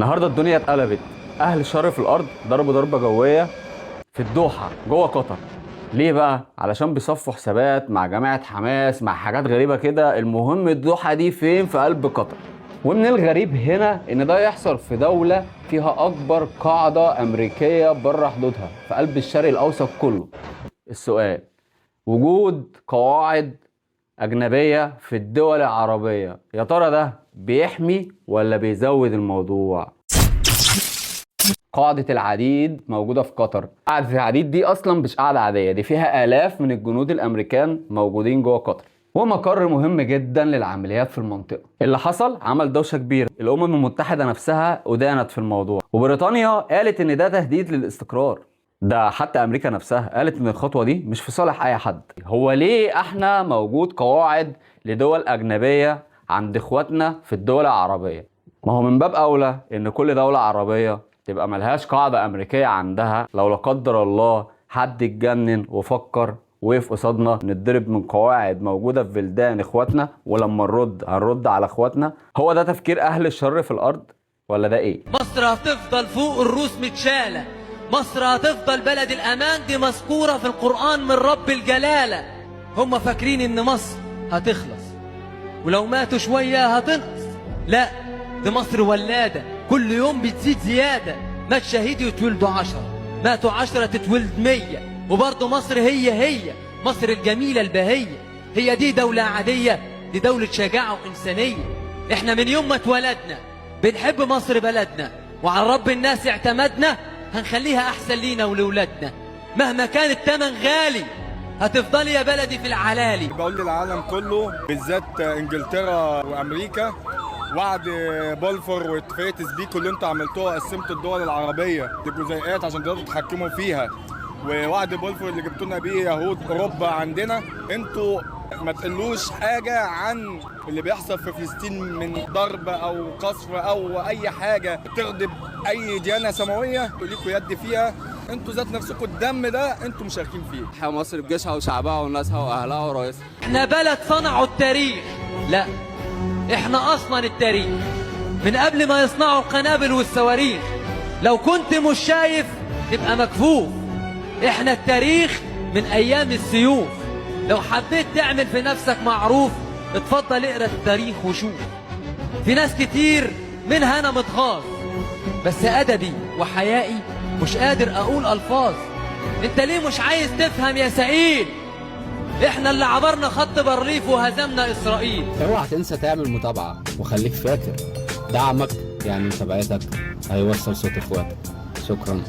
النهارده الدنيا اتقلبت. اهل الشر في الارض ضربوا ضربه جويه في الدوحه جوه قطر. ليه بقى؟ علشان بيصفوا حسابات مع جماعه حماس مع حاجات غريبه كده. المهم الدوحه دي فين؟ في قلب قطر. ومن الغريب هنا ان ده يحصل في دوله فيها اكبر قاعده امريكيه بره حدودها في قلب الشرق الاوسط كله. السؤال: وجود قواعد أجنبية في الدول العربية، يا ترى ده بيحمي ولا بيزود الموضوع؟ قاعدة العديد موجودة في قطر. قاعدة العديد دي أصلا مش قاعدة عادية، دي فيها آلاف من الجنود الأمريكان موجودين جوه قطر، ومقر مهم جدا للعمليات في المنطقة. اللي حصل عمل دوشة كبيرة. الأمم المتحدة نفسها أدانت في الموضوع، وبريطانيا قالت إن ده تهديد للاستقرار. ده حتى امريكا نفسها قالت ان الخطوه دي مش في صالح اي حد. هو ليه احنا موجود قواعد لدول اجنبيه عند اخواتنا في الدول العربيه؟ ما هو من باب اولى ان كل دوله عربيه تبقى ملهاش قاعده امريكيه عندها، لو لا قدر الله حد اتجنن وفكر وقف قصادنا نتضرب من قواعد موجوده في بلدان اخواتنا، ولما هنرد على اخواتنا. هو ده تفكير اهل الشر في الارض ولا ده ايه؟ مصر هتفضل فوق الروس متشالة، مصر هتفضل بلد الأمان، دي مذكورة في القرآن من رب الجلالة. هم فاكرين إن مصر هتخلص ولو ماتوا شوية هتنقص. لا، دي مصر ولادة، كل يوم بتزيد زيادة. مات شهيد يتولدوا 10، ماتوا 10 تتولد 100. وبرضه مصر هي مصر الجميلة البهية. هي دي دولة عادية؟ دي دولة شجاعة وإنسانية. إحنا من يوم ما اتولدنا بنحب مصر بلدنا، وعلى رب الناس اعتمدنا، هنخليها أحسن لينا ولولادنا. مهما كان التمن غالي هتفضلي يا بلدي في العلالي. بقول للعالم كله بالذات انجلترا وامريكا، وعد بولفور واتفاقيه سبيكو اللي انتوا عملتوها، قسمتوا الدول العربيه لجزيئات عشان تقدروا تتحكموا فيها، ووعد بولفور اللي جبتوا لنا بيه يهود اوروبا عندنا، انتوا ما تقلوش حاجه عن اللي بيحصل في فلسطين من ضرب او قصف او اي حاجه تغضب اي ديانه سماويه ليكوا يد فيها. انتوا ذات نفسكم الدم ده انتوا مشاركين فيه. تحيا مصر بجيشها وشعبها وناسها واهلها ورئيسها. احنا بلد صنعوا التاريخ، لا احنا اصلا التاريخ من قبل ما يصنعوا القنابل والصواريخ. لو كنت مش شايف تبقى مكفوف. احنا التاريخ من ايام السيوف. لو حبيت تعمل في نفسك معروف اتفضل اقرا التاريخ وشوف. في ناس كتير منها انا متغاظ، بس ادبي وحيائي مش قادر اقول الفاظ. انت ليه مش عايز تفهم يا سئيل؟ احنا اللي عبرنا خط بارليف وهزمنا اسرائيل. اوعى تنسى تعمل متابعة وخليك فاكر دعمك يعني متابعتك هيوصل صوت اخواتك. شكرا.